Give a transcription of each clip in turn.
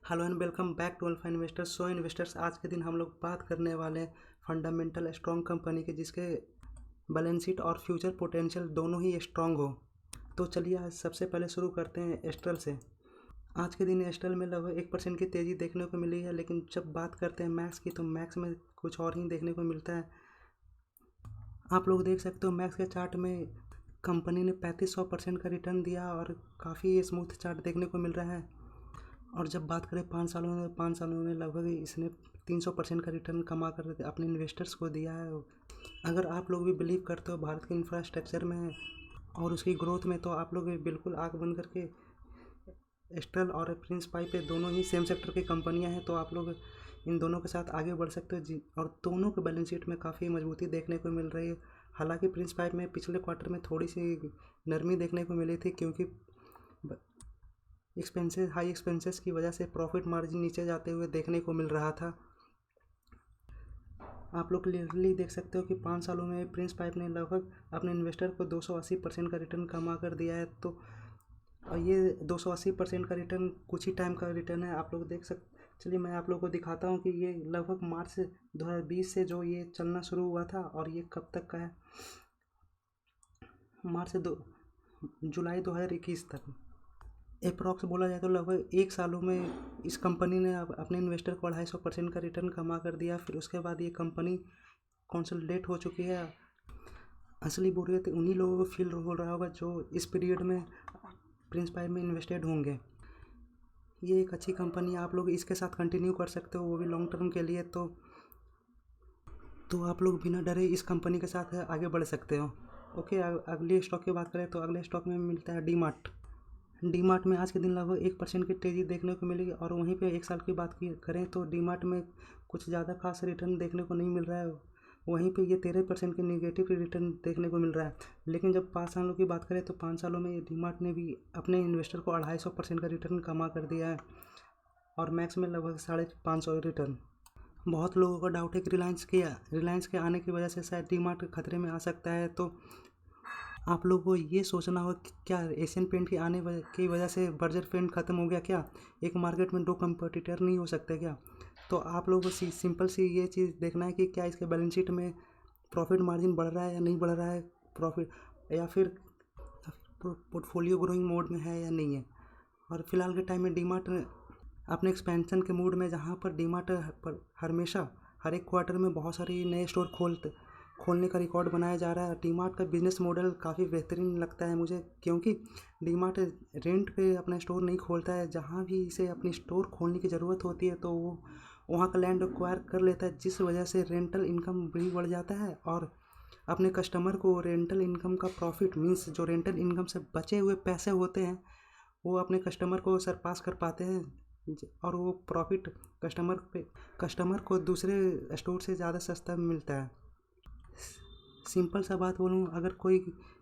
Hello and welcome back to alpha investors. So investors, आज के दिन हम लोग बात करने वाले हैं फंडामेंटल स्ट्रॉन्ग कंपनी के जिसके बैलेंस शीट और फ्यूचर पोटेंशियल दोनों ही स्ट्रॉन्ग हो। तो चलिए आज सबसे पहले शुरू करते हैं एस्ट्रल से। आज के दिन एस्ट्रल में लगभग 1% की तेज़ी देखने को मिली है, लेकिन जब बात करते हैं मैक्स की तो मैक्स में कुछ और ही देखने को मिलता है। आप लोग देख सकते हो मैक्स के चार्ट में कंपनी ने 3500% का रिटर्न दिया और काफ़ी स्मूथ चार्ट देखने को मिल रहा है। और जब बात करें 5 सालों में लगभग इसने 300% का रिटर्न कमा कर अपने इन्वेस्टर्स को दिया है। अगर आप लोग भी बिलीव करते हो भारत के इंफ्रास्ट्रक्चर में और उसकी ग्रोथ में, तो आप लोग भी बिल्कुल आँख बंद करके एस्ट्रल और प्रिंस पाइप पे दोनों ही सेम सेक्टर की कंपनियां हैं, तो आप लोग इन दोनों के साथ आगे बढ़ सकते हो जी। और दोनों के बैलेंस शीट में काफ़ी मजबूती देखने को मिल रही है। हालांकि प्रिंस पाइप में पिछले क्वार्टर में थोड़ी सी नरमी देखने को मिली थी, क्योंकि हाई एक्सपेंसेस की वजह से प्रॉफिट मार्जिन नीचे जाते हुए देखने को मिल रहा था। आप लोग क्लियरली देख सकते हो कि 5 सालों में प्रिंस पाइप ने लगभग अपने इन्वेस्टर को 280% का रिटर्न कमा कर दिया है। तो और ये 280% का रिटर्न कुछ ही टाइम का रिटर्न है। आप लोग देख चलिए मैं आप लोग को दिखाता हूँ कि ये लगभग मार्च 2020 से जो ये चलना शुरू हुआ था और ये कब तक का है, जुलाई 2021 तक अप्रॉक्स बोला जाए तो लगभग 1 सालों में इस कंपनी ने अपने इन्वेस्टर को 250% का रिटर्न कमा कर दिया। फिर उसके बाद ये कंपनी कंसोलिडेट हो चुकी है। असली बोरियत उन्हीं लोगों को फील हो रहा होगा जो इस पीरियड में प्रिंस पाइप में इन्वेस्टेड होंगे। ये एक अच्छी कंपनी है, आप लोग इसके साथ कंटिन्यू कर सकते हो, वो भी लॉन्ग टर्म के लिए। तो आप लोग बिना डरे इस कंपनी के साथ आगे बढ़ सकते हो। ओके, अगले स्टॉक की बात करें तो अगले स्टॉक में मिलता है डीमार्ट में आज के दिन लगभग 1% की तेज़ी देखने को मिली। और वहीं पे 1 साल की बात करें तो डीमार्ट में कुछ ज़्यादा खास रिटर्न देखने को नहीं मिल रहा है। वहीं पे ये 13% के नेगेटिव रिटर्न देखने को मिल रहा है। लेकिन जब 5 सालों की बात करें तो 5 सालों में डीमार्ट ने भी अपने इन्वेस्टर को 250% का रिटर्न कमा कर दिया है और मैक्स में लगभग 550 रिटर्न। बहुत लोगों का डाउट है कि रिलायंस के आने की वजह से शायद डीमार्ट खतरे में आ सकता है। तो आप लोगों को ये सोचना होगा कि क्या एशियन पेंट के आने की वजह से बर्जर पेंट ख़त्म हो गया क्या? एक मार्केट में 2 कंपटीटर नहीं हो सकते क्या? तो आप लोगों को सिंपल सी ये चीज़ देखना है कि क्या इसके बैलेंस शीट में प्रॉफिट मार्जिन बढ़ रहा है या नहीं बढ़ रहा है, प्रॉफिट या फिर पोर्टफोलियो ग्रोइंग मोड में है या नहीं है। और फिलहाल के टाइम में डीमार्ट अपने एक्सपेंशन के मूड में, जहाँ पर डीमार्ट पर हमेशा हर एक क्वार्टर में बहुत सारे नए स्टोर खोलने का रिकॉर्ड बनाया जा रहा है। डीमार्ट का बिजनेस मॉडल काफ़ी बेहतरीन लगता है मुझे, क्योंकि डीमार्ट रेंट पे अपना स्टोर नहीं खोलता है। जहाँ भी इसे अपनी स्टोर खोलने की ज़रूरत होती है तो वो वहाँ का लैंड एक्वायर कर लेता है, जिस वजह से रेंटल इनकम भी बढ़ जाता है और अपने कस्टमर को रेंटल इनकम का प्रॉफिट मीन्स जो रेंटल इनकम से बचे हुए पैसे होते हैं वो अपने कस्टमर को सरपास कर पाते हैं और वो प्रॉफिट कस्टमर को दूसरे स्टोर से ज़्यादा सस्ता मिलता है। सिंपल सा बात बोलूँ, अगर कोई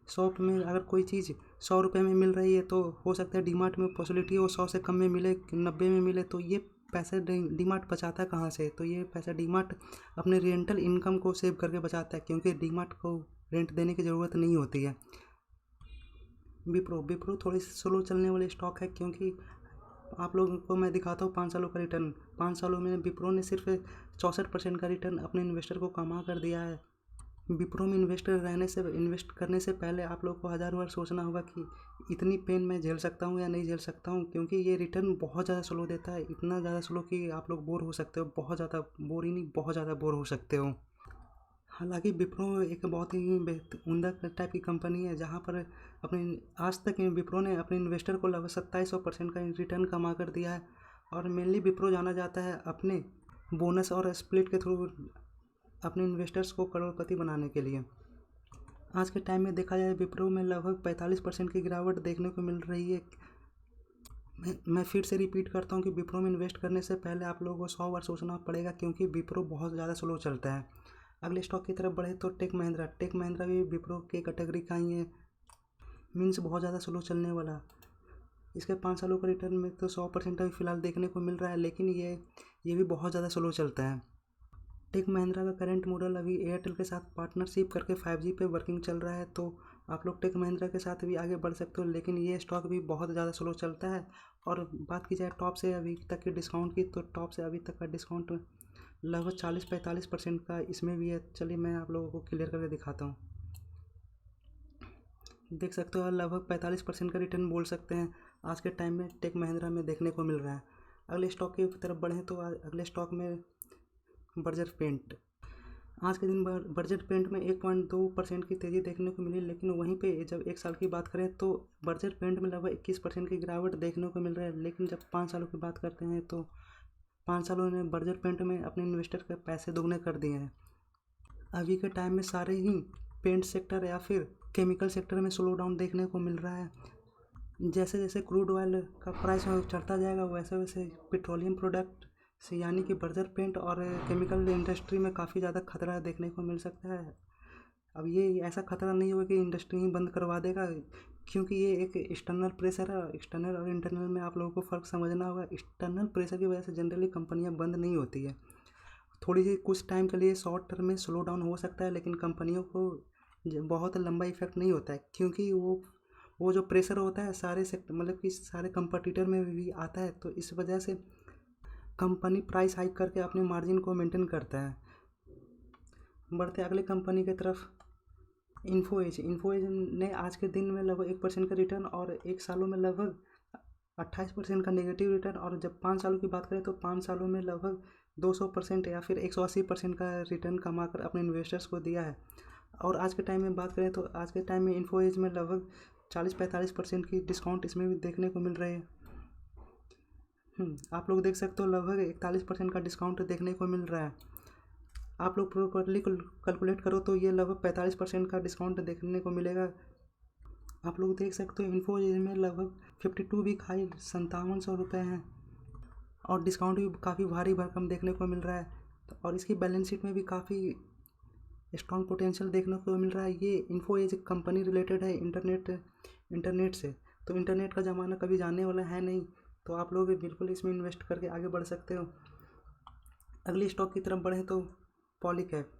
शॉप में अगर कोई चीज़ 100 रुपये में मिल रही है तो हो सकता है डीमार्ट में पॉसिबिलिटी हो 100 से कम में मिले, 90 में मिले। तो ये पैसे डीमार्ट बचाता है कहाँ से? तो ये पैसा डीमार्ट अपने रेंटल इनकम को सेव करके बचाता है, क्योंकि डीमार्ट को रेंट देने की ज़रूरत नहीं होती है। विप्रो थोड़ी स्लो चलने वाली स्टॉक है, क्योंकि आप लोगों को मैं दिखाता हूँ 5 सालों का रिटर्न। 5 सालों में विप्रो ने सिर्फ 64% का रिटर्न अपने इन्वेस्टर को कमा कर दिया है। विप्रो में इन्वेस्ट करने से पहले आप लोग को 1000 बार सोचना होगा कि इतनी पेन मैं झेल सकता हूँ या नहीं झेल सकता हूँ, क्योंकि ये रिटर्न बहुत ज़्यादा स्लो देता है। इतना ज़्यादा स्लो कि आप लोग बोर हो सकते हो, बहुत ज़्यादा बोर ही नहीं, बहुत ज़्यादा बोर हो सकते हो। हालांकि विप्रो एक बहुत ही उम्दा टाइप की कंपनी है, जहाँ पर अपने आज तक विप्रो ने अपने इन्वेस्टर को लगभग 2700% का रिटर्न कमा कर दिया है। और मेनली विप्रो जाना जाता है अपने बोनस और स्प्लिट के थ्रू अपने इन्वेस्टर्स को करोड़पति बनाने के लिए। आज के टाइम में देखा जाए विप्रो में लगभग 45% की गिरावट देखने को मिल रही है। मैं फिर से रिपीट करता हूँ कि विप्रो में इन्वेस्ट करने से पहले आप लोगों को 100 बार सोचना पड़ेगा, क्योंकि विप्रो बहुत ज़्यादा स्लो चलता है। अगले स्टॉक की तरफ बढ़े तो टेक महिंद्रा भी विप्रो के कैटेगरी का ही है, मीन्स बहुत ज़्यादा स्लो चलने वाला। इसके 5 सालों का रिटर्न में तो 100% अभी फ़िलहाल देखने को मिल रहा है, लेकिन ये भी बहुत ज़्यादा स्लो चलता है। टेक महिंद्रा का करंट मॉडल अभी एयरटेल के साथ पार्टनरशिप करके 5G पे वर्किंग चल रहा है। तो आप लोग टेक महिंद्रा के साथ भी आगे बढ़ सकते हो, लेकिन ये स्टॉक भी बहुत ज़्यादा स्लो चलता है। और बात की जाए टॉप से अभी तक के डिस्काउंट की, तो टॉप से अभी तक का डिस्काउंट लगभग 40-45% का इसमें भी है। चलिए मैं आप लोगों को क्लियर करके दिखाता हूँ। देख सकते हो लगभग 45% का रिटर्न बोल सकते हैं आज के टाइम में टेक महिंद्रा में देखने को मिल रहा है। अगले स्टॉक की तरफ बढ़ें तो अगले स्टॉक में बर्जर पेंट। आज के दिन बर्जर पेंट में 1.2% की तेज़ी देखने को मिली, लेकिन वहीं पे जब एक साल की बात करें तो बर्जर पेंट में लगभग 21% की गिरावट देखने को मिल रहा है। लेकिन जब 5 सालों की बात करते हैं तो 5 सालों ने बर्जर पेंट में अपने इन्वेस्टर के पैसे दोगुने कर दिए हैं। अभी के टाइम में सारे ही पेंट सेक्टर या फिर केमिकल सेक्टर में स्लो डाउन देखने को मिल रहा है। जैसे जैसे क्रूड ऑयल का प्राइस चढ़ता जाएगा वैसे वैसे पेट्रोलियम प्रोडक्ट से यानी कि बर्जर पेंट और केमिकल इंडस्ट्री में काफ़ी ज़्यादा खतरा देखने को मिल सकता है। अब ये ऐसा खतरा नहीं होगा कि इंडस्ट्री ही बंद करवा देगा, क्योंकि ये एक एक्सटर्नल प्रेशर है। एक्सटर्नल और इंटरनल में आप लोगों को फ़र्क समझना होगा। एक्सटर्नल प्रेशर की वजह से जनरली कंपनियां बंद नहीं होती है। थोड़ी सी कुछ टाइम के लिए शॉर्ट टर्म में स्लो डाउन हो सकता है, लेकिन कंपनियों को बहुत लंबा इफेक्ट नहीं होता है, क्योंकि वो जो प्रेशर होता है सारे सेक्टर मतलब कि सारे कंपटीटर में भी आता है। तो इस वजह से कंपनी प्राइस हाइक करके अपने मार्जिन को मेंटेन करता है। बढ़ते अगले कंपनी की तरफ, इन्फोएज ने आज के दिन में लगभग 1% का रिटर्न और एक सालों में लगभग 28% का नेगेटिव रिटर्न, और जब 5 सालों की बात करें तो 5 सालों में लगभग 200% या फिर 180% का रिटर्न कमा कर अपने इन्वेस्टर्स को दिया है। और आज के टाइम में बात करें तो आज के टाइम में इन्फोएज में लगभग 40-45% की डिस्काउंट इसमें भी देखने को मिल रहे हैं। आप लोग देख सकते हो लगभग 41% का डिस्काउंट देखने को मिल रहा है। आप लोग प्रॉपरली कैलकुलेट करो तो ये लगभग 45% का डिस्काउंट देखने को मिलेगा। आप लोग देख सकते हो इन्फोसिस में लगभग 52 वीक हाई 5700 रुपये हैं, और डिस्काउंट भी काफ़ी भारी भरकम देखने को मिल रहा है। और इसकी बैलेंस शीट में भी काफ़ी स्ट्रॉन्ग पोटेंशियल देखने को मिल रहा है। ये इन्फोएज कंपनी रिलेटेड है इंटरनेट से, तो इंटरनेट का ज़माना कभी जाने वाला है नहीं, तो आप लोग भी बिल्कुल इसमें इन्वेस्ट करके आगे बढ़ सकते हो। अगली स्टॉक की तरफ बढ़ें तो पॉलीकैब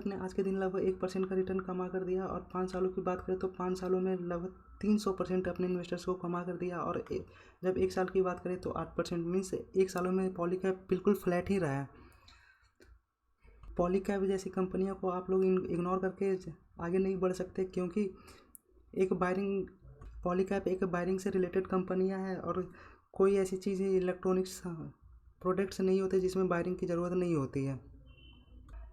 ने आज के दिन लगभग 1% का रिटर्न कमा कर दिया, और 5 सालों की बात करें तो 5 सालों में लगभग 300% अपने इन्वेस्टर्स को कमा कर दिया। और जब एक साल की बात करें तो 8%, मीन्स एक सालों में पॉलीकैब बिल्कुल फ्लैट ही रहा है। पॉलीकैब जैसी कंपनियों को आप लोग इग्नोर करके आगे नहीं बढ़ सकते, क्योंकि पॉलीकैब एक वायरिंग से रिलेटेड कंपनियां हैं, और कोई ऐसी चीज़ इलेक्ट्रॉनिक्स प्रोडक्ट्स नहीं होते जिसमें वायरिंग की ज़रूरत नहीं होती है।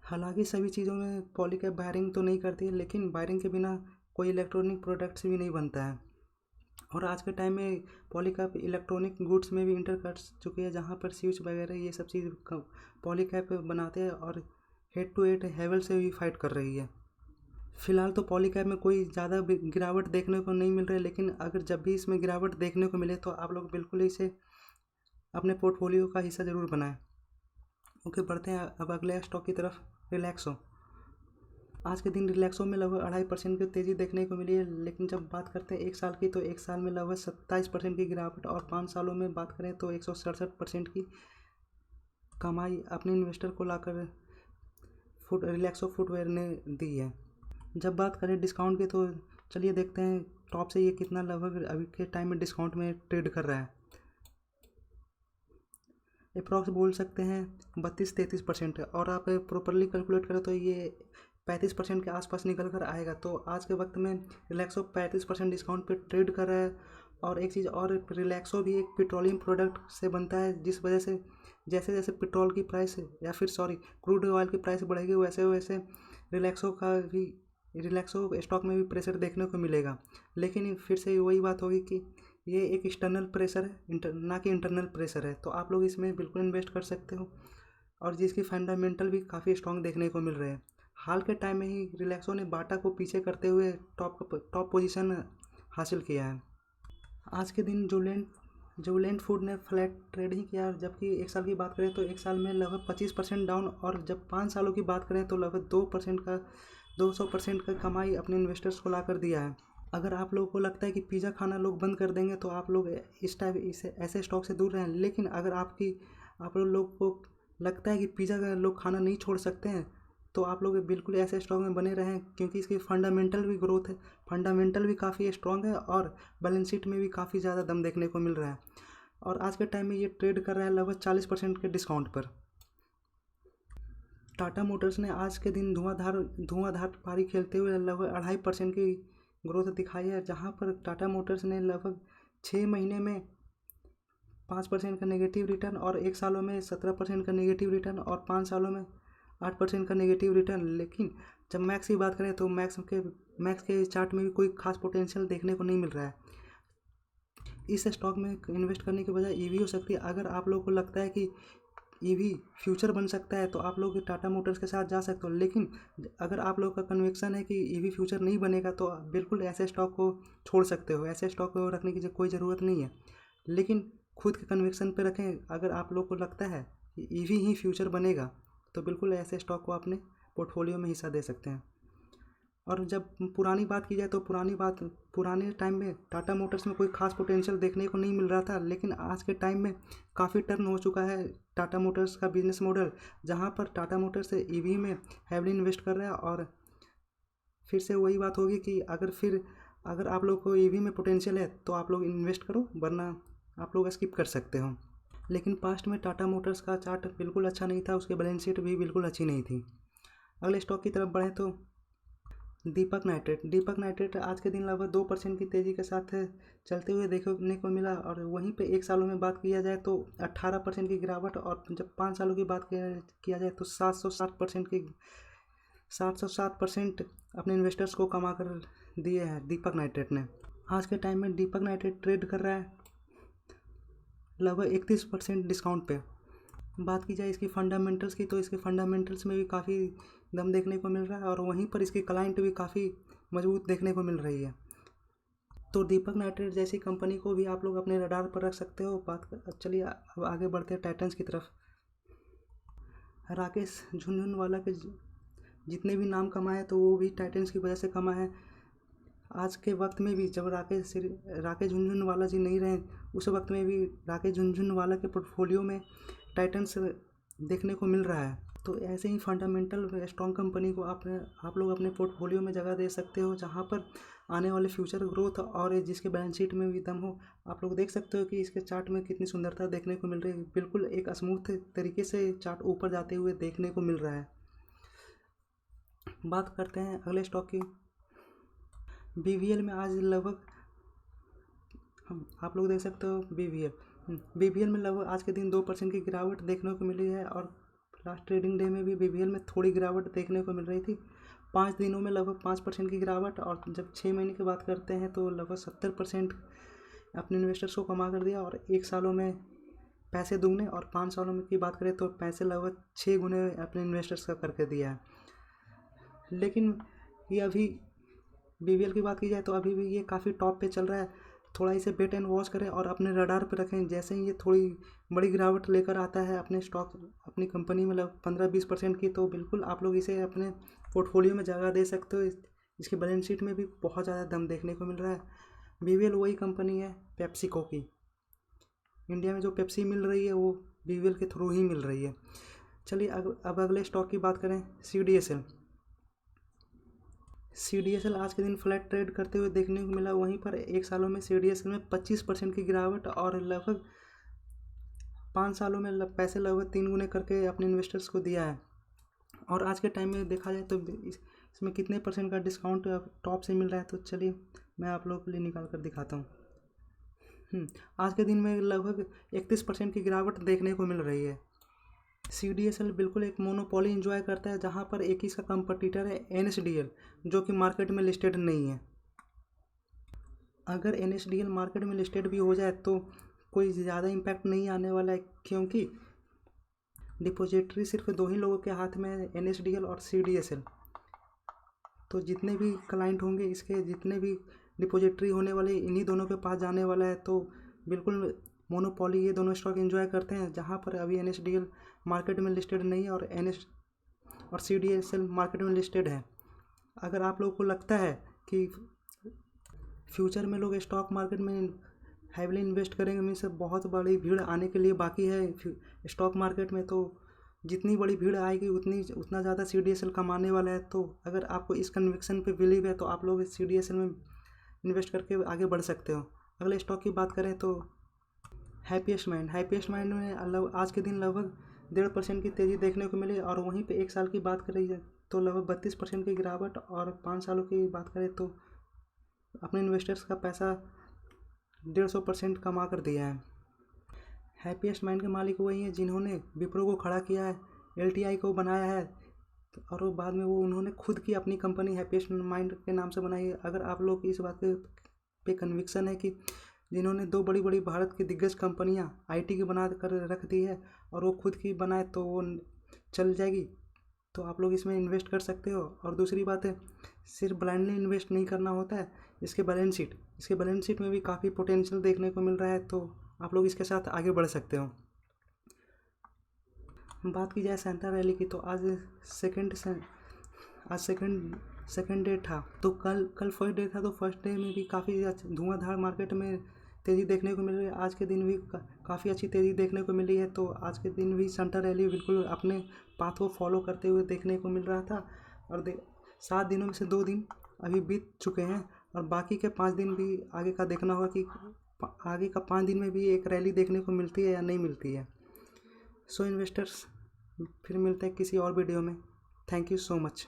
हालांकि सभी चीज़ों में पॉलीकैब वायरिंग तो नहीं करती है, लेकिन वायरिंग के बिना कोई इलेक्ट्रॉनिक प्रोडक्ट्स भी नहीं बनता है। और आज के टाइम में पॉलीकैब इलेक्ट्रॉनिक गुड्स में भी इंटर कर चुके हैं, जहाँ पर स्विच वगैरह ये सब चीज़ पॉलीकैब बनाते हैं, और हेड टू हेड हैवेल से भी फाइट कर रही है। फिलहाल तो पॉलीकैब में कोई ज़्यादा गिरावट देखने को नहीं मिल रही है, लेकिन अगर जब भी इसमें गिरावट देखने को मिले तो आप लोग बिल्कुल इसे अपने पोर्टफोलियो का हिस्सा ज़रूर बनाएं। ओके, बढ़ते हैं अब अगले स्टॉक की तरफ, रिलैक्सो। आज के दिन रिलैक्सो में लगभग 2.5% की तेज़ी देखने को मिली है, लेकिन जब बात करते हैं एक साल की तो एक साल में लगभग 27% की गिरावट, और 5 सालों में बात करें तो 167% की कमाई अपने इन्वेस्टर को लाकर रिलैक्सो फुटवेयर ने दी है। जब बात करें डिस्काउंट की तो चलिए देखते हैं टॉप से ये कितना लगभग अभी के टाइम में डिस्काउंट में ट्रेड कर रहा है। अप्रॉक्स बोल सकते हैं 32-33%, और आप प्रॉपरली कैलकुलेट करें तो ये 35% के आसपास निकल कर आएगा। तो आज के वक्त में रिलैक्सो 35% डिस्काउंट पे ट्रेड कर रहा है। और एक चीज़ और, रिलैक्सो भी एक पेट्रोलियम प्रोडक्ट से बनता है, जिस वजह से जैसे जैसे पेट्रोल की प्राइस या फिर क्रूड ऑयल की प्राइस बढ़ेगी वैसे वैसे रिलैक्सो स्टॉक में भी प्रेशर देखने को मिलेगा। लेकिन फिर से वही बात होगी कि ये एक एक्सटर्नल प्रेशर है, ना कि इंटरनल प्रेशर है, तो आप लोग इसमें बिल्कुल इन्वेस्ट कर सकते हो, और जिसकी फंडामेंटल भी काफ़ी स्ट्रॉन्ग देखने को मिल रहे हैं। हाल के टाइम में ही रिलैक्सो ने बाटा को पीछे करते हुए टॉप पोजीशन हासिल किया है। आज के दिन जुबिलेंट फूड ने फ्लैट ट्रेड ही किया, जबकि एक साल की बात करें तो एक साल में लगभग 25% डाउन, और जब 5 सालों की बात करें तो लगभग 200% का कमाई अपने इन्वेस्टर्स को ला कर दिया है। अगर आप लोगों को लगता है कि पिज़्ज़ा खाना लोग बंद कर देंगे तो आप लोग इसे ऐसे स्टॉक से दूर रहें, लेकिन अगर आप लोग को लगता है कि पिज़्ज़ा लोग खाना नहीं छोड़ सकते हैं, तो आप लोग बिल्कुल ऐसे स्टॉक में बने रहें, क्योंकि इसकी फंडामेंटल भी ग्रोथ है, फंडामेंटल भी काफ़ी स्ट्रॉन्ग है और बैलेंस शीट में भी काफ़ी ज़्यादा दम देखने को मिल रहा है। और आज के टाइम में ये ट्रेड कर रहा है लगभग 40% के डिस्काउंट पर। टाटा मोटर्स ने आज के दिन धुआंधार पारी खेलते हुए लगभग 2.5% की ग्रोथ दिखाई है, जहां पर टाटा मोटर्स ने लगभग 6 महीने में 5% का नेगेटिव रिटर्न और 1 सालों में 17% का नेगेटिव रिटर्न और 5 सालों में 8% का नेगेटिव रिटर्न। लेकिन जब मैक्स की बात करें तो मैक्स के चार्ट में भी कोई खास पोटेंशियल देखने को नहीं मिल रहा है। इस स्टॉक में इन्वेस्ट करने के बजाय ईवी हो सकती है। अगर आप लोगों को लगता है कि ईवी फ्यूचर बन सकता है तो आप लोग टाटा मोटर्स के साथ जा सकते हो, लेकिन अगर आप लोग का कन्विक्शन है कि ईवी फ्यूचर नहीं बनेगा तो आप बिल्कुल ऐसे स्टॉक को छोड़ सकते हो, ऐसे स्टॉक को रखने की कोई ज़रूरत नहीं है। लेकिन खुद के कन्विक्शन पे रखें। अगर आप लोग को लगता है कि ईवी ही फ्यूचर बनेगा तो बिल्कुल ऐसे स्टॉक को अपने पोर्टफोलियो में हिस्सा दे सकते हैं। और जब पुरानी बात की जाए तो पुराने टाइम में टाटा मोटर्स में कोई खास पोटेंशियल देखने को नहीं मिल रहा था, लेकिन आज के टाइम में काफ़ी टर्न हो चुका है टाटा मोटर्स का बिजनेस मॉडल, जहां पर टाटा मोटर्स ईवी में हैवली इन्वेस्ट कर रहा है। और फिर से वही बात होगी कि अगर आप लोग को ईवी में पोटेंशियल है तो आप लोग इन्वेस्ट करो, वरना आप लोग स्किप कर सकते हो। लेकिन पास्ट में टाटा मोटर्स का चार्ट बिल्कुल अच्छा नहीं था, उसके बैलेंस शीट भी बिल्कुल अच्छी नहीं थी। अगले स्टॉक की तरफ बढ़ें तो दीपक नाइट्रेट आज के दिन लगभग 2% की तेज़ी के साथ चलते हुए देखने को मिला। और वहीं पे 1 सालों में बात किया जाए तो 18% की गिरावट, और जब 5 सालों की बात किया जाए तो 707% अपने इन्वेस्टर्स को कमा कर दिए हैं दीपक नाइट्रेट ने। आज के टाइम में दीपक नाइट्रेट ट्रेड कर रहा है लगभग 31% डिस्काउंट पे। बात की जाए इसकी फंडामेंटल्स की तो इसके फंडामेंटल्स में भी काफ़ी दम देखने को मिल रहा है, और वहीं पर इसकी क्लाइंट भी काफ़ी मजबूत देखने को मिल रही है। तो दीपक नाइट्रेट जैसी कंपनी को भी आप लोग अपने रडार पर रख सकते हो। चलिए अब आगे बढ़ते हैं टाइटन्स की तरफ। राकेश झुनझुनवाला के जितने भी नाम कमाए तो वो भी टाइटन्स की वजह से कमाए हैं। आज के वक्त में भी जब राकेश झुनझुनवाला जी नहीं रहे, उस वक्त में भी राकेश झुनझुनवाला के पोर्टफोलियो में टाइटन्स देखने को मिल रहा है। तो ऐसे ही फंडामेंटल स्ट्रॉन्ग कंपनी को आप लोग अपने पोर्टफोलियो में जगह दे सकते हो, जहां पर आने वाले फ्यूचर ग्रोथ और जिसके बैलेंस शीट में भी दम हो। आप लोग देख सकते हो कि इसके चार्ट में कितनी सुंदरता देखने को मिल रही है, बिल्कुल एक स्मूथ तरीके से चार्ट ऊपर जाते हुए देखने को मिल रहा है। बात करते हैं अगले स्टॉक की। बीवीएल में आज लगभग आप लोग देख सकते हो बीवीएल में लगभग आज के दिन 2% की गिरावट देखने को मिली है, और लास्ट ट्रेडिंग डे में भी बीवीएल में थोड़ी गिरावट देखने को मिल रही थी। 5 दिनों में लगभग 5% की गिरावट, और जब 6 महीने की बात करते हैं तो लगभग 70% अपने इन्वेस्टर्स को कमा कर दिया, और 1 सालों में पैसे दुगने, और 5 सालों में की बात करें तो पैसे लगभग 6 गुने अपने इन्वेस्टर्स का करके दिया है। लेकिन ये अभी बीवीएल की बात की जाए तो अभी भी ये काफ़ी टॉप पे चल रहा है। थोड़ा इसे वेट एंड वॉच करें और अपने रडार पे रखें। जैसे ही ये थोड़ी बड़ी गिरावट लेकर आता है अपनी कंपनी में 15-20% की, तो बिल्कुल आप लोग इसे अपने पोर्टफोलियो में जगह दे सकते हो। इसकी बैलेंस शीट में भी बहुत ज़्यादा दम देखने को मिल रहा है। बीवीएल वही कंपनी है पेप्सिको की। इंडिया में जो पेप्सी मिल रही है वो बीवीएल के थ्रू ही मिल रही है। चलिए अब अगले स्टॉक की बात करें, सीडीएसएल आज के दिन फ्लैट ट्रेड करते हुए देखने को मिला। वहीं पर 1 सालों में सीडीएसएल में 25% की गिरावट, और लगभग 5 सालों में पैसे लगभग 3 गुने करके अपने इन्वेस्टर्स को दिया है। और आज के टाइम में देखा जाए तो इसमें कितने परसेंट का डिस्काउंट टॉप से मिल रहा है, तो चलिए मैं आप लोगों के लिए निकाल कर दिखाता हूँ। आज के दिन में लगभग 31% की गिरावट देखने को मिल रही है। सीडीएसएल बिल्कुल एक मोनोपोली इंजॉय करता है, जहां पर एक ही इसका कंपटीटर है एनएसडीएल, जो कि मार्केट में लिस्टेड नहीं है। अगर एनएसडीएल मार्केट में लिस्टेड भी हो जाए तो कोई ज़्यादा इम्पैक्ट नहीं आने वाला है, क्योंकि डिपॉजिटरी सिर्फ 2 ही लोगों के हाथ में है, एनएसडीएल और सीडीएसएल। तो जितने भी क्लाइंट होंगे, इसके जितने भी डिपॉजिटरी होने वाले इन्हीं दोनों के पास जाने वाला है। तो बिल्कुल मोनोपोली ये दोनों स्टॉक एंजॉय करते हैं, जहां पर अभी एनएसडीएल मार्केट में लिस्टेड नहीं है और सीडीएसएल मार्केट में लिस्टेड है। अगर आप लोगों को लगता है कि फ्यूचर में लोग स्टॉक मार्केट में हैवली इन्वेस्ट करेंगे, मीन्स बहुत बड़ी भीड़ आने के लिए बाकी है स्टॉक मार्केट में, तो जितनी बड़ी भीड़ आएगी उतना ज़्यादा CDSL कमाने वाला है। तो अगर आपको इस कन्विक्शन पे बिलीव है तो आप लोग इस CDSL में इन्वेस्ट करके आगे बढ़ सकते हो। अगले स्टॉक की बात करें तो हैप्पीएस्ट माइंड में आज के दिन लगभग 1.5% की तेज़ी देखने को मिली, और वहीं पे एक साल की बात करें तो लगभग 32% की गिरावट, और 5 सालों की बात करें तो अपने इन्वेस्टर्स का पैसा 150% कमा कर दिया है। हैप्पीएस्ट माइंड के मालिक वही हैं जिन्होंने विप्रो को खड़ा किया है, LTI को बनाया है, और वो बाद में उन्होंने खुद की अपनी कंपनी हैप्पीएस्ट माइंड के नाम से बनाई है। अगर आप लोग इस बात पे कन्विक्शन है कि जिन्होंने 2 बड़ी बड़ी भारत की दिग्गज कंपनियां IT की बना कर रख दी है और वो खुद की बनाए तो वो चल जाएगी, तो आप लोग इसमें इन्वेस्ट कर सकते हो। और दूसरी बात है, सिर्फ ब्लाइंडली इन्वेस्ट नहीं करना होता है, इसके बैलेंस शीट में भी काफ़ी पोटेंशियल देखने को मिल रहा है, तो आप लोग इसके साथ आगे बढ़ सकते हो। बात की जाए सेंटा रैली की तो आज सेकंड डे था, तो कल फर्स्ट डे था, तो फर्स्ट डे में भी काफ़ी धुआंधार मार्केट में तेज़ी देखने को मिल रही है। आज के दिन भी काफ़ी अच्छी तेज़ी देखने को मिली है, तो आज के दिन भी सेंटा रैली बिल्कुल अपने पाथ को फॉलो करते हुए देखने को मिल रहा था। और 7 दिनों में से 2 दिन अभी बीत चुके हैं, और बाकी के 5 दिन भी आगे का देखना होगा कि आगे का 5 दिन में भी एक रैली देखने को मिलती है या नहीं मिलती है। सो इन्वेस्टर्स, फिर मिलते हैं किसी और वीडियो में। Thank you so much.